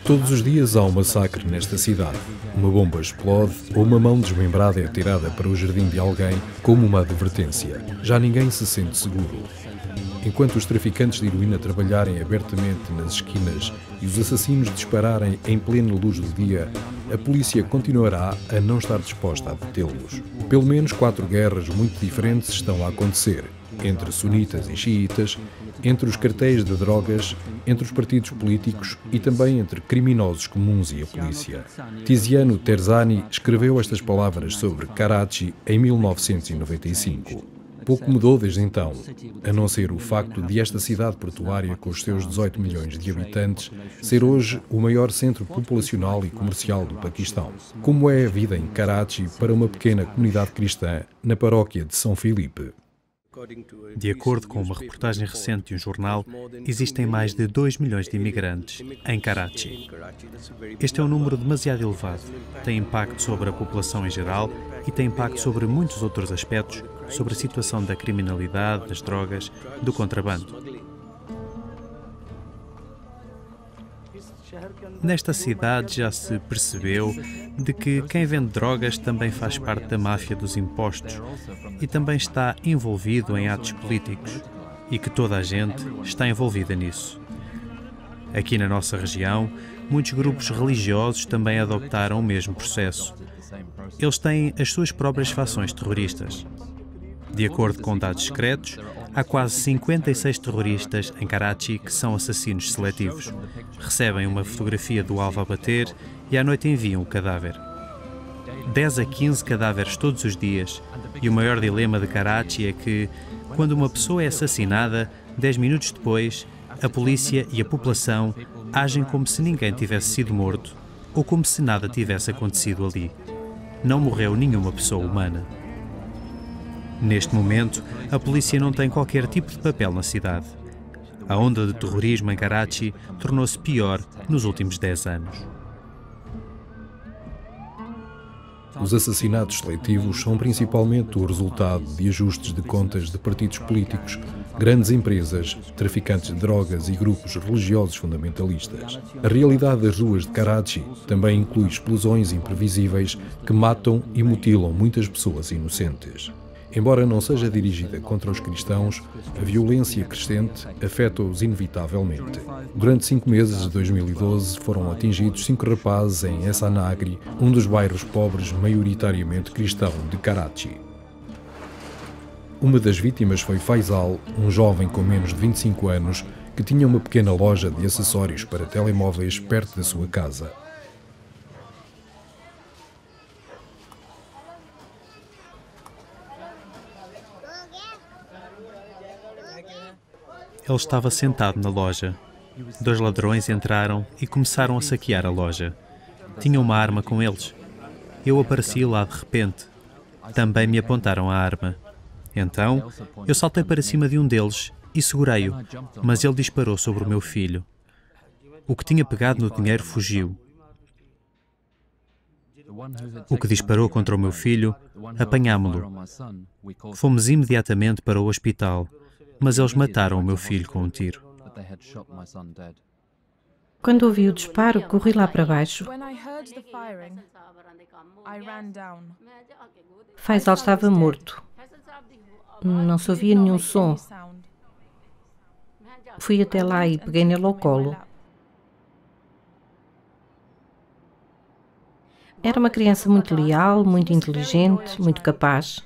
Todos os dias há um massacre nesta cidade. Uma bomba explode ou uma mão desmembrada é tirada para o jardim de alguém como uma advertência. Já ninguém se sente seguro. Enquanto os traficantes de heroína trabalharem abertamente nas esquinas e os assassinos dispararem em plena luz do dia, a polícia continuará a não estar disposta a detê-los. Pelo menos 4 guerras muito diferentes estão a acontecer, entre sunitas e xiitas, entre os cartéis de drogas, entre os partidos políticos e também entre criminosos comuns e a polícia. Tiziano Terzani escreveu estas palavras sobre Karachi em 1995. Pouco mudou desde então, a não ser o facto de esta cidade portuária, com os seus 18 milhões de habitantes, ser hoje o maior centro populacional e comercial do Paquistão. Como é a vida em Karachi para uma pequena comunidade cristã na paróquia de São Filipe? De acordo com uma reportagem recente de um jornal, existem mais de 2 milhões de imigrantes em Karachi. Este é um número demasiado elevado, tem impacto sobre a população em geral e tem impacto sobre muitos outros aspectos, sobre a situação da criminalidade, das drogas, do contrabando. Nesta cidade já se percebeu de que quem vende drogas também faz parte da máfia dos impostos e também está envolvido em atos políticos e que toda a gente está envolvida nisso. Aqui na nossa região, muitos grupos religiosos também adoptaram o mesmo processo. Eles têm as suas próprias fações terroristas. De acordo com dados secretos, há quase 56 terroristas em Karachi que são assassinos seletivos. Recebem uma fotografia do alvo a bater e à noite enviam o cadáver. 10 a 15 cadáveres todos os dias, e o maior dilema de Karachi é que, quando uma pessoa é assassinada, 10 minutos depois, a polícia e a população agem como se ninguém tivesse sido morto ou como se nada tivesse acontecido ali. Não morreu nenhuma pessoa humana. Neste momento, a polícia não tem qualquer tipo de papel na cidade. A onda de terrorismo em Karachi tornou-se pior nos últimos 10 anos. Os assassinatos seletivos são principalmente o resultado de ajustes de contas de partidos políticos, grandes empresas, traficantes de drogas e grupos religiosos fundamentalistas. A realidade das ruas de Karachi também inclui explosões imprevisíveis que matam e mutilam muitas pessoas inocentes. Embora não seja dirigida contra os cristãos, a violência crescente afeta-os inevitavelmente. Durante 5 meses de 2012 foram atingidos 5 rapazes em Essanagri, um dos bairros pobres maioritariamente cristão de Karachi. Uma das vítimas foi Faisal, um jovem com menos de 25 anos que tinha uma pequena loja de acessórios para telemóveis perto da sua casa. Ele estava sentado na loja. 2 ladrões entraram e começaram a saquear a loja. Tinham uma arma com eles. Eu apareci lá de repente. Também me apontaram a arma. Então, eu saltei para cima de um deles e segurei-o, mas ele disparou sobre o meu filho. O que tinha pegado no dinheiro fugiu. O que disparou contra o meu filho, apanhámo-lo. Fomos imediatamente para o hospital, mas eles mataram o meu filho com um tiro. Quando ouvi o disparo, corri lá para baixo. Faisal estava morto. Não se ouvia nenhum som. Fui até lá e peguei nele ao colo. Era uma criança muito leal, muito inteligente, muito capaz.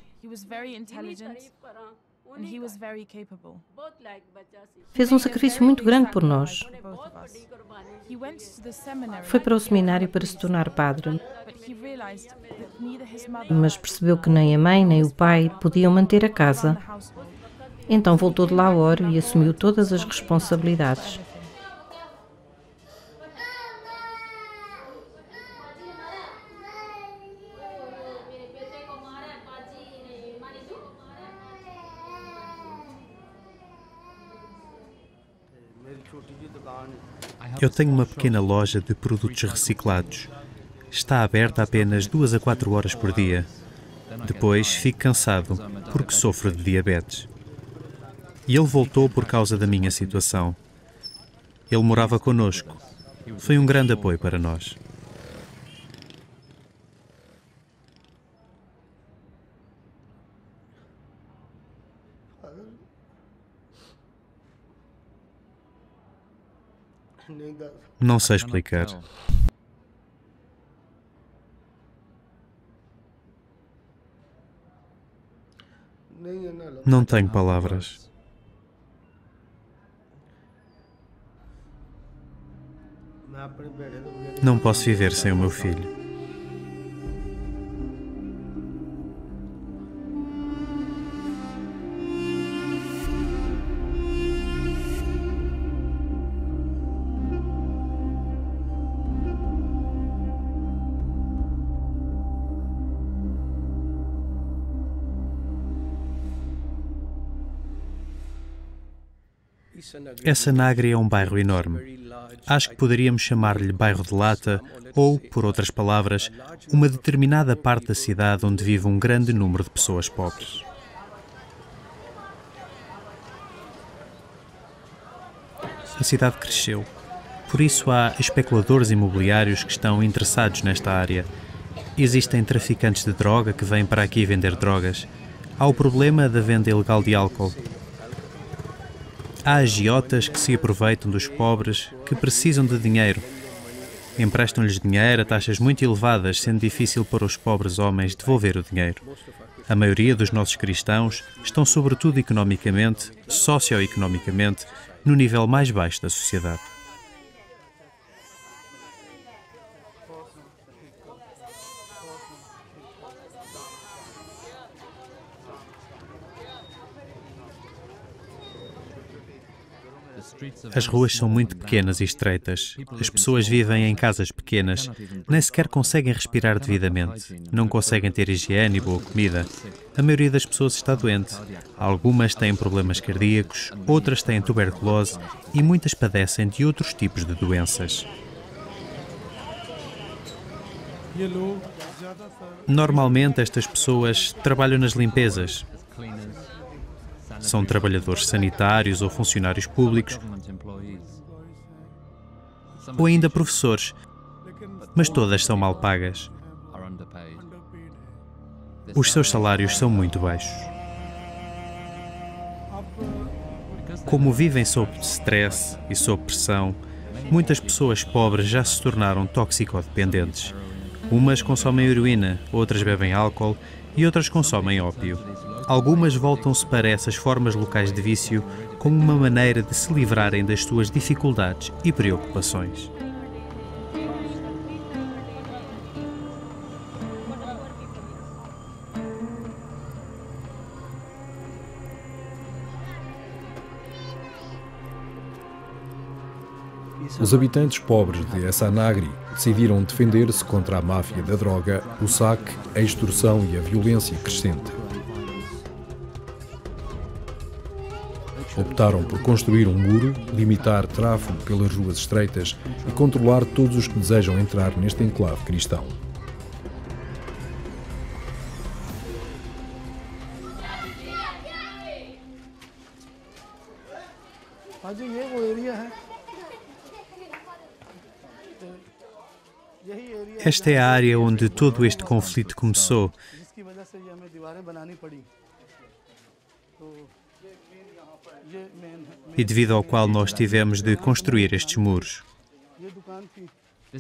Fez um sacrifício muito grande por nós. Foi para o seminário para se tornar padre, mas percebeu que nem a mãe nem o pai podiam manter a casa. Então voltou de Lahore e assumiu todas as responsabilidades. Eu tenho uma pequena loja de produtos reciclados. Está aberta apenas 2 a 4 horas por dia. Depois fico cansado, porque sofro de diabetes. E ele voltou por causa da minha situação. Ele morava connosco. Foi um grande apoio para nós. Não sei explicar. Não tenho palavras. Não posso viver sem o meu filho. Essa Nagri é um bairro enorme. Acho que poderíamos chamar-lhe bairro de lata ou, por outras palavras, uma determinada parte da cidade onde vive um grande número de pessoas pobres. A cidade cresceu. Por isso há especuladores imobiliários que estão interessados nesta área. Existem traficantes de droga que vêm para aqui vender drogas. Há o problema da venda ilegal de álcool. Há agiotas que se aproveitam dos pobres que precisam de dinheiro. Emprestam-lhes dinheiro a taxas muito elevadas, sendo difícil para os pobres homens devolver o dinheiro. A maioria dos nossos cristãos estão, sobretudo economicamente, socioeconomicamente, no nível mais baixo da sociedade. As ruas são muito pequenas e estreitas. As pessoas vivem em casas pequenas, nem sequer conseguem respirar devidamente, não conseguem ter higiene e boa comida. A maioria das pessoas está doente. Algumas têm problemas cardíacos, outras têm tuberculose e muitas padecem de outros tipos de doenças. Normalmente estas pessoas trabalham nas limpezas. São trabalhadores sanitários ou funcionários públicos, ou ainda professores, mas todas são mal pagas. Os seus salários são muito baixos. Como vivem sob stress e sob pressão, muitas pessoas pobres já se tornaram toxicodependentes. Umas consomem heroína, outras bebem álcool e outras consomem ópio. Algumas voltam-se para essas formas locais de vício como uma maneira de se livrarem das suas dificuldades e preocupações. Os habitantes pobres de Essa Nagri decidiram defender-se contra a máfia da droga, o saque, a extorsão e a violência crescente. Optaram por construir um muro, limitar tráfego pelas ruas estreitas e controlar todos os que desejam entrar neste enclave cristão. Esta é a área onde todo este conflito começou. E devido ao qual nós tivemos de construir estes muros.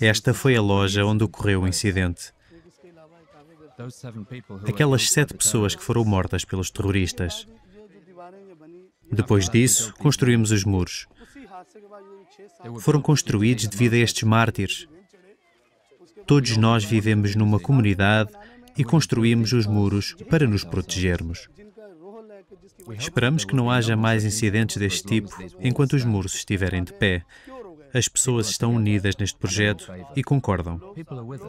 Esta foi a loja onde ocorreu o incidente. Aquelas 7 pessoas que foram mortas pelos terroristas. Depois disso, construímos os muros. Foram construídos devido a estes mártires. Todos nós vivemos numa comunidade e construímos os muros para nos protegermos. Esperamos que não haja mais incidentes deste tipo enquanto os muros estiverem de pé. As pessoas estão unidas neste projeto e concordam.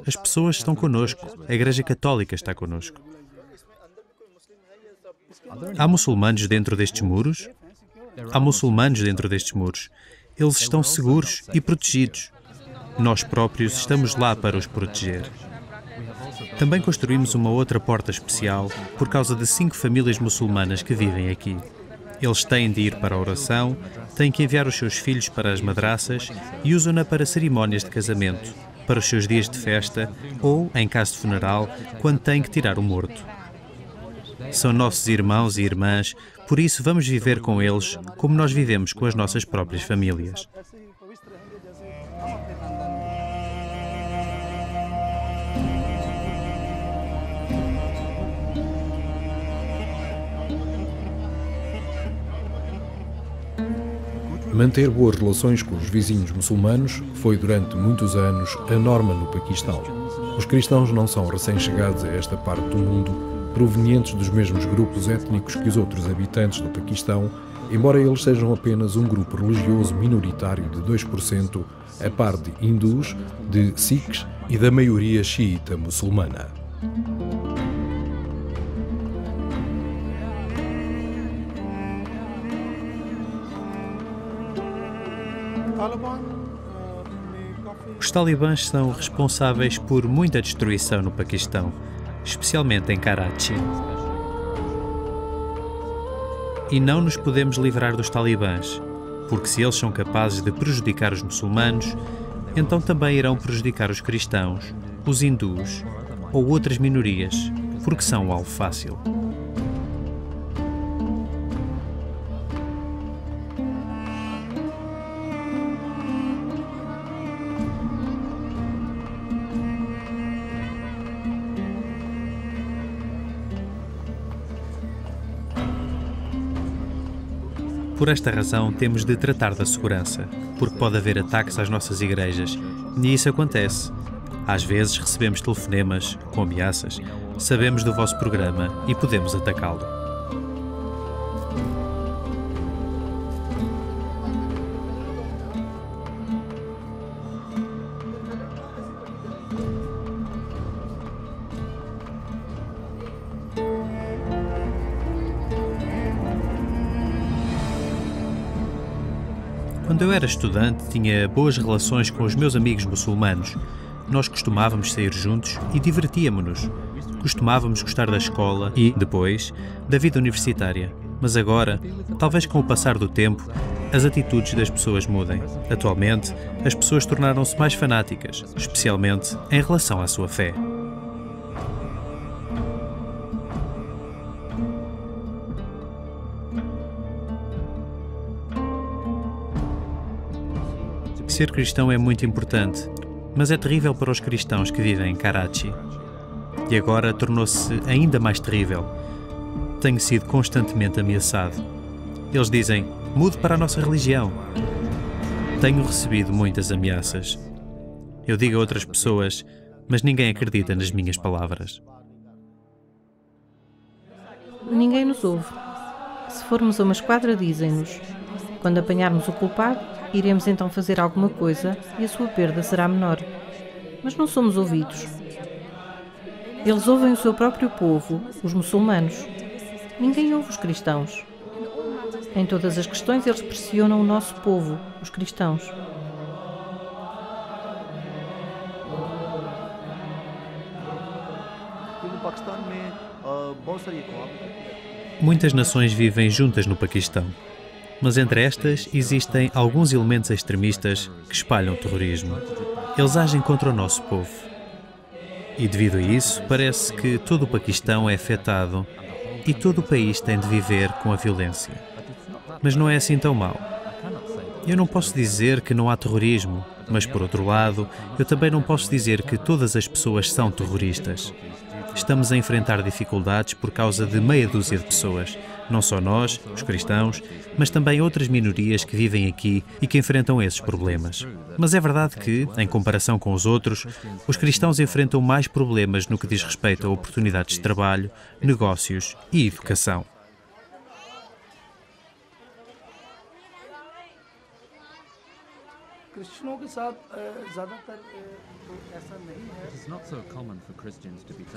As pessoas estão connosco. A Igreja Católica está connosco. Há muçulmanos dentro destes muros? Há muçulmanos dentro destes muros. Eles estão seguros e protegidos. Nós próprios estamos lá para os proteger. Também construímos uma outra porta especial por causa de 5 famílias muçulmanas que vivem aqui. Eles têm de ir para a oração, têm que enviar os seus filhos para as madraças e usam-na para cerimónias de casamento, para os seus dias de festa ou, em caso de funeral, quando têm que tirar o morto. São nossos irmãos e irmãs, por isso vamos viver com eles como nós vivemos com as nossas próprias famílias. Manter boas relações com os vizinhos muçulmanos foi durante muitos anos a norma no Paquistão. Os cristãos não são recém-chegados a esta parte do mundo, provenientes dos mesmos grupos étnicos que os outros habitantes do Paquistão, embora eles sejam apenas um grupo religioso minoritário de 2%, a par de hindus, de sikhs e da maioria xiita muçulmana. Os talibãs são responsáveis por muita destruição no Paquistão, especialmente em Karachi. E não nos podemos livrar dos talibãs, porque se eles são capazes de prejudicar os muçulmanos, então também irão prejudicar os cristãos, os hindus ou outras minorias, porque são um alvo fácil. Por esta razão, temos de tratar da segurança, porque pode haver ataques às nossas igrejas, e isso acontece. Às vezes recebemos telefonemas com ameaças, sabemos do vosso programa e podemos atacá-lo. Quando eu era estudante, tinha boas relações com os meus amigos muçulmanos. Nós costumávamos sair juntos e divertíamos-nos. Costumávamos gostar da escola e, depois, da vida universitária. Mas agora, talvez com o passar do tempo, as atitudes das pessoas mudem. Atualmente, as pessoas tornaram-se mais fanáticas, especialmente em relação à sua fé. Ser cristão é muito importante, mas é terrível para os cristãos que vivem em Karachi. E agora tornou-se ainda mais terrível. Tenho sido constantemente ameaçado. Eles dizem, mude para a nossa religião. Tenho recebido muitas ameaças. Eu digo a outras pessoas, mas ninguém acredita nas minhas palavras. Ninguém nos ouve. Se formos a uma esquadra, dizem-nos. Quando apanharmos o culpado, iremos então fazer alguma coisa e a sua perda será menor. Mas não somos ouvidos. Eles ouvem o seu próprio povo, os muçulmanos. Ninguém ouve os cristãos. Em todas as questões, eles pressionam o nosso povo, os cristãos. Muitas nações vivem juntas no Paquistão, mas entre estas existem alguns elementos extremistas que espalham terrorismo. Eles agem contra o nosso povo. E devido a isso, parece que todo o Paquistão é afetado e todo o país tem de viver com a violência. Mas não é assim tão mau. Eu não posso dizer que não há terrorismo, mas por outro lado, eu também não posso dizer que todas as pessoas são terroristas. Estamos a enfrentar dificuldades por causa de meia dúzia de pessoas, não só nós, os cristãos, mas também outras minorias que vivem aqui e que enfrentam esses problemas. Mas é verdade que, em comparação com os outros, os cristãos enfrentam mais problemas no que diz respeito a oportunidades de trabalho, negócios e educação.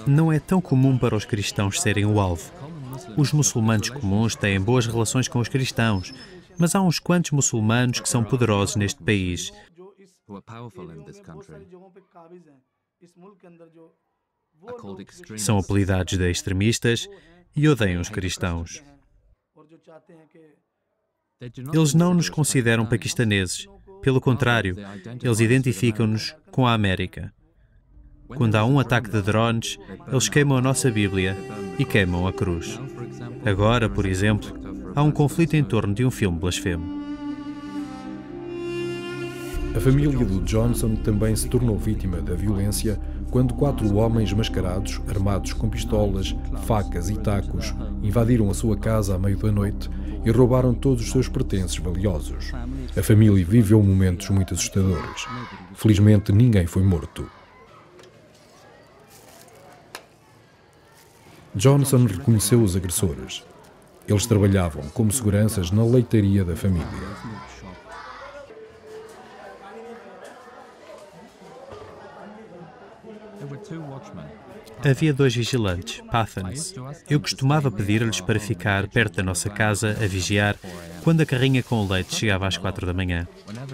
Não é tão comum para os cristãos serem o alvo. Os muçulmanos comuns têm boas relações com os cristãos, mas há uns quantos muçulmanos que são poderosos neste país. São apelidados de extremistas e odeiam os cristãos. Eles não nos consideram paquistaneses. Pelo contrário, eles identificam-nos com a América. Quando há um ataque de drones, eles queimam a nossa Bíblia e queimam a cruz. Agora, por exemplo, há um conflito em torno de um filme blasfemo. A família do Johnson também se tornou vítima da violência quando 4 homens mascarados, armados com pistolas, facas e tacos, invadiram a sua casa à meio da noite e roubaram todos os seus pertences valiosos. A família viveu momentos muito assustadores. Felizmente, ninguém foi morto. Johnson reconheceu os agressores. Eles trabalhavam como seguranças na leitaria da família. Havia 2 vigilantes, Pathans. Eu costumava pedir-lhes para ficar perto da nossa casa a vigiar quando a carrinha com o leite chegava às 4 da manhã.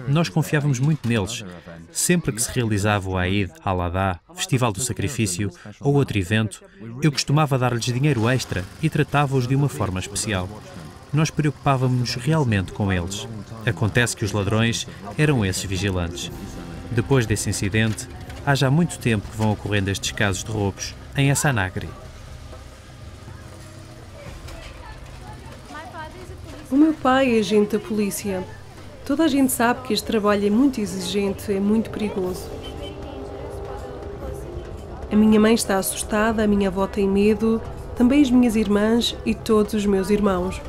Nós confiávamos muito neles. Sempre que se realizava o Eid al-Adha, Festival do Sacrifício, ou outro evento, eu costumava dar-lhes dinheiro extra e tratava-os de uma forma especial. Nós preocupávamos-nos realmente com eles. Acontece que os ladrões eram esses vigilantes. Depois desse incidente, há já muito tempo que vão ocorrendo estes casos de roubos em Asanagri. O meu pai é agente da polícia. Toda a gente sabe que este trabalho é muito exigente, é muito perigoso. A minha mãe está assustada, a minha avó tem medo, também as minhas irmãs e todos os meus irmãos.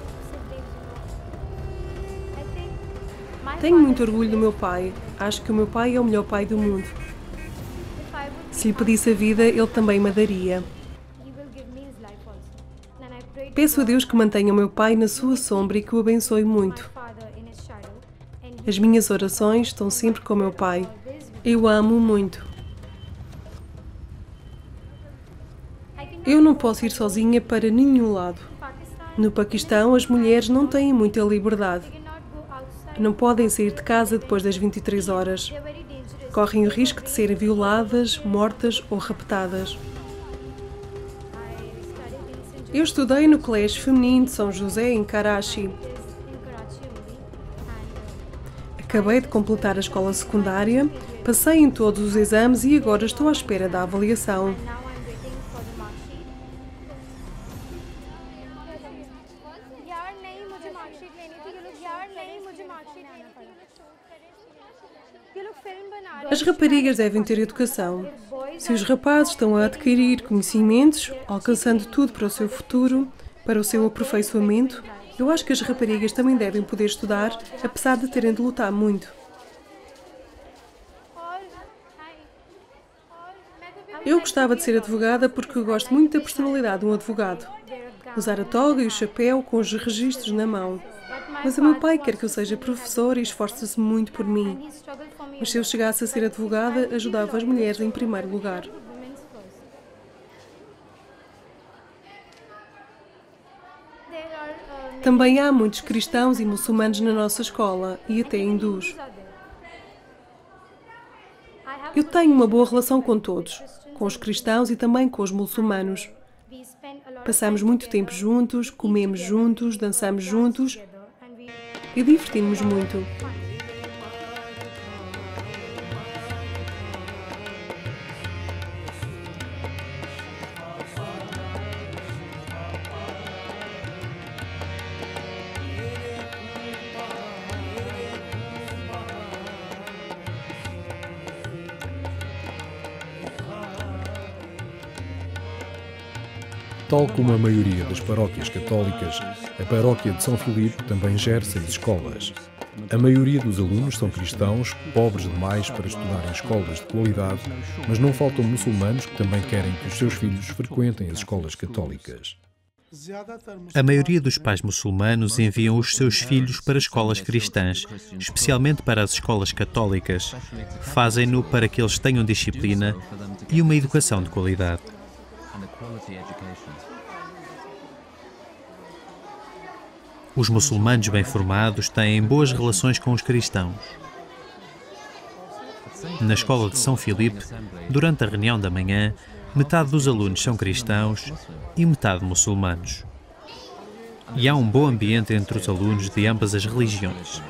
Tenho muito orgulho do meu pai. Acho que o meu pai é o melhor pai do mundo. Se lhe pedisse a vida, ele também me daria. Peço a Deus que mantenha o meu pai na sua sombra e que o abençoe muito. As minhas orações estão sempre com o meu pai. Eu o amo muito. Eu não posso ir sozinha para nenhum lado. No Paquistão, as mulheres não têm muita liberdade. Não podem sair de casa depois das 23 horas. Correm o risco de serem violadas, mortas ou raptadas. Eu estudei no Colégio Feminino de São José, em Karachi. Acabei de completar a escola secundária, passei em todos os exames e agora estou à espera da avaliação. As raparigas devem ter educação. Se os rapazes estão a adquirir conhecimentos, alcançando tudo para o seu futuro, para o seu aperfeiçoamento, eu acho que as raparigas também devem poder estudar, apesar de terem de lutar muito. Eu gostava de ser advogada porque gosto muito da personalidade de um advogado. Usar a toga e o chapéu com os registros na mão. Mas o meu pai quer que eu seja professora e esforça-se muito por mim. Mas se eu chegasse a ser advogada, ajudava as mulheres em primeiro lugar. Também há muitos cristãos e muçulmanos na nossa escola, e até hindus. Eu tenho uma boa relação com todos, com os cristãos e também com os muçulmanos. Passamos muito tempo juntos, comemos juntos, dançamos juntos e divertimos muito. Tal como a maioria das paróquias católicas, a paróquia de São Filipe também gera 6 escolas. A maioria dos alunos são cristãos, pobres demais para estudar em escolas de qualidade, mas não faltam muçulmanos que também querem que os seus filhos frequentem as escolas católicas. A maioria dos pais muçulmanos enviam os seus filhos para escolas cristãs, especialmente para as escolas católicas. Fazem-no para que eles tenham disciplina e uma educação de qualidade. Os muçulmanos bem formados têm boas relações com os cristãos. Na escola de São Filipe, durante a reunião da manhã, metade dos alunos são cristãos e metade muçulmanos. e há um bom ambiente entre os alunos de ambas as religiões.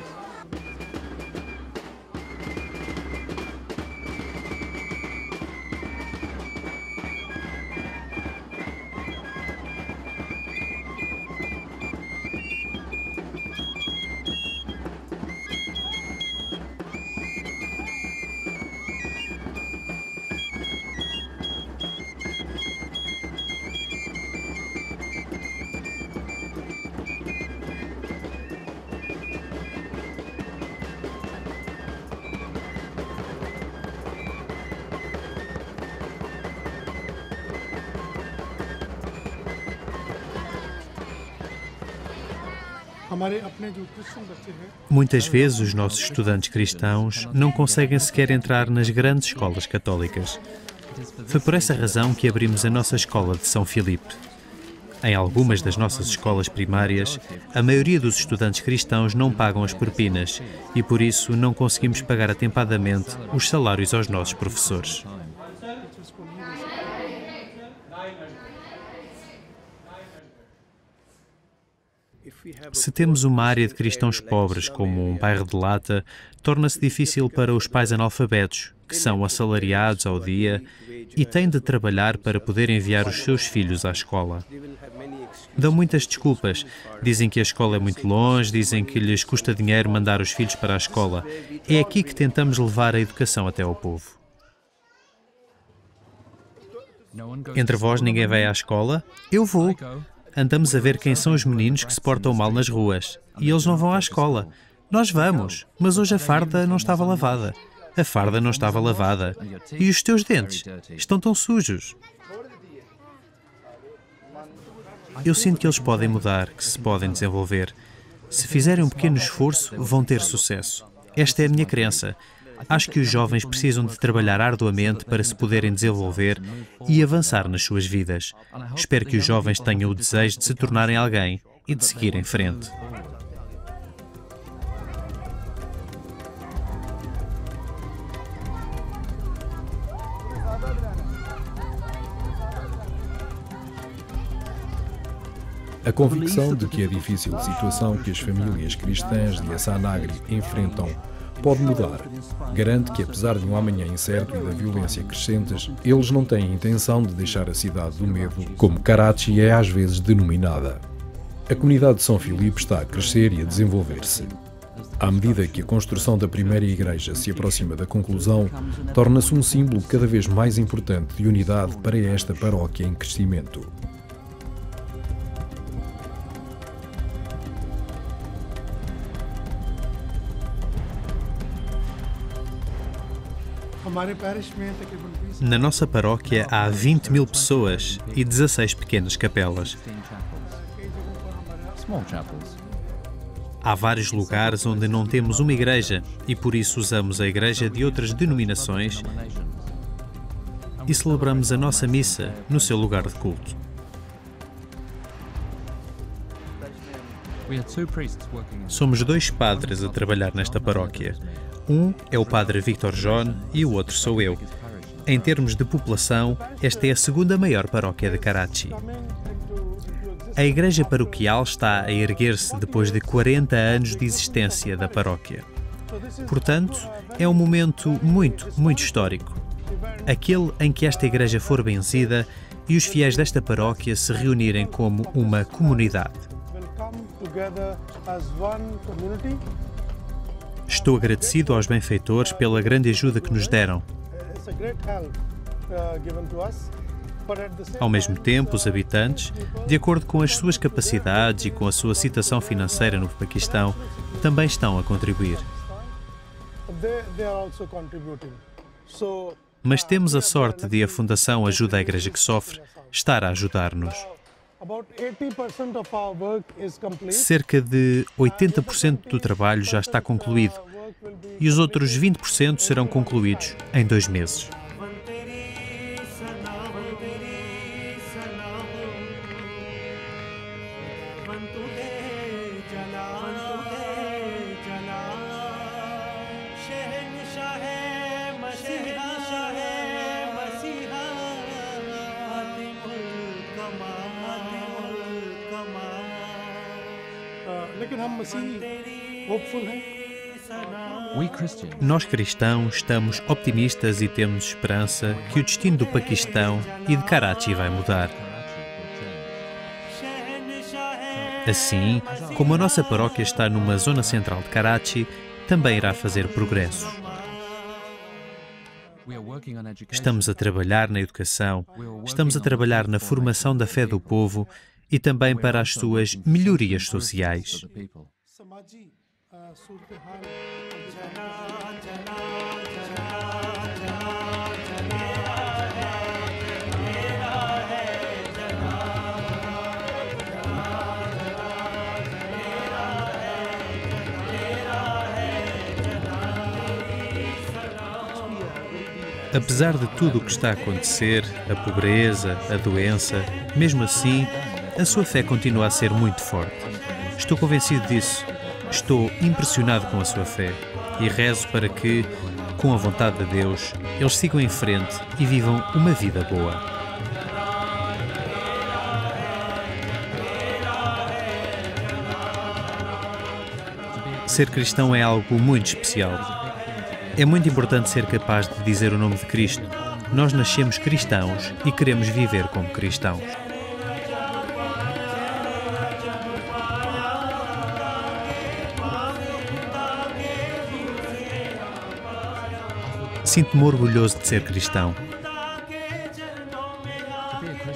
Muitas vezes os nossos estudantes cristãos não conseguem sequer entrar nas grandes escolas católicas. Foi por essa razão que abrimos a nossa escola de São Filipe. Em algumas das nossas escolas primárias, a maioria dos estudantes cristãos não pagam as propinas e por isso não conseguimos pagar atempadamente os salários aos nossos professores. Se temos uma área de cristãos pobres, como um bairro de lata, torna-se difícil para os pais analfabetos, que são assalariados ao dia e têm de trabalhar para poder enviar os seus filhos à escola. Dão muitas desculpas. Dizem que a escola é muito longe, dizem que lhes custa dinheiro mandar os filhos para a escola. É aqui que tentamos levar a educação até ao povo. Entre vós ninguém vai à escola? Eu vou. Andamos a ver quem são os meninos que se portam mal nas ruas. E eles não vão à escola. Nós vamos, mas hoje a farda não estava lavada. A farda não estava lavada. E os teus dentes estão tão sujos. Eu sinto que eles podem mudar, que se podem desenvolver. Se fizerem um pequeno esforço, vão ter sucesso. Esta é a minha crença. Acho que os jovens precisam de trabalhar arduamente para se poderem desenvolver e avançar nas suas vidas. Espero que os jovens tenham o desejo de se tornarem alguém e de seguir em frente. A convicção de que a difícil situação que as famílias cristãs de Essanagri enfrentam pode mudar garante que, apesar de um amanhã incerto e da violência crescentes, eles não têm intenção de deixar a cidade do medo, como Karachi é às vezes denominada. A comunidade de São Filipe está a crescer e a desenvolver-se. À medida que a construção da primeira igreja se aproxima da conclusão, torna-se um símbolo cada vez mais importante de unidade para esta paróquia em crescimento. Na nossa paróquia há 20.000 pessoas e 16 pequenas capelas. Há vários lugares onde não temos uma igreja e por isso usamos a igreja de outras denominações e celebramos a nossa missa no seu lugar de culto. Somos 2 padres a trabalhar nesta paróquia. Um é o padre Victor John e o outro sou eu. Em termos de população, esta é a segunda maior paróquia de Karachi. A igreja paroquial está a erguer-se depois de 40 anos de existência da paróquia. Portanto, é um momento muito histórico. Aquele em que esta igreja for benzida e os fiéis desta paróquia se reunirem como uma comunidade. Estou agradecido aos benfeitores pela grande ajuda que nos deram. Ao mesmo tempo, os habitantes, de acordo com as suas capacidades e com a sua situação financeira no Paquistão, também estão a contribuir. Mas temos a sorte de a Fundação Ajuda a Igreja que Sofre estar a ajudar-nos. Cerca de 80% do trabalho já está concluído e os outros 20% serão concluídos em 2 meses. Nós cristãos estamos optimistas e temos esperança que o destino do Paquistão e de Karachi vai mudar. Assim, como a nossa paróquia está numa zona central de Karachi, também irá fazer progressos. Estamos a trabalhar na educação, estamos a trabalhar na formação da fé do povo e também para as suas melhorias sociais. Apesar de tudo o que está a acontecer, a pobreza, a doença, mesmo assim, a sua fé continua a ser muito forte. Estou convencido disso. Estou impressionado com a sua fé e rezo para que, com a vontade de Deus, eles sigam em frente e vivam uma vida boa. Ser cristão é algo muito especial. É muito importante ser capaz de dizer o nome de Cristo. Nós nascemos cristãos e queremos viver como cristãos. Sinto-me orgulhoso de ser cristão.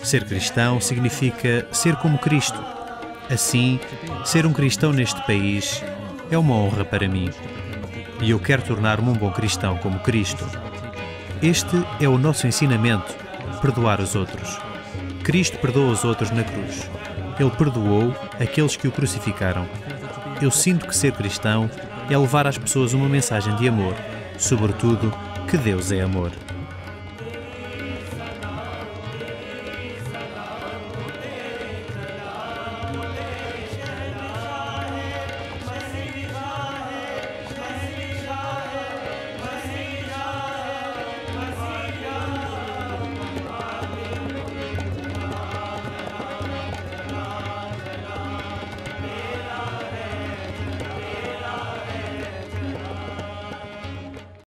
Ser cristão significa ser como Cristo. Assim, ser um cristão neste país é uma honra para mim. E eu quero tornar-me um bom cristão como Cristo. Este é o nosso ensinamento, perdoar os outros. Cristo perdoa os outros na cruz. Ele perdoou aqueles que o crucificaram. Eu sinto que ser cristão é levar às pessoas uma mensagem de amor, sobretudo que Deus é amor.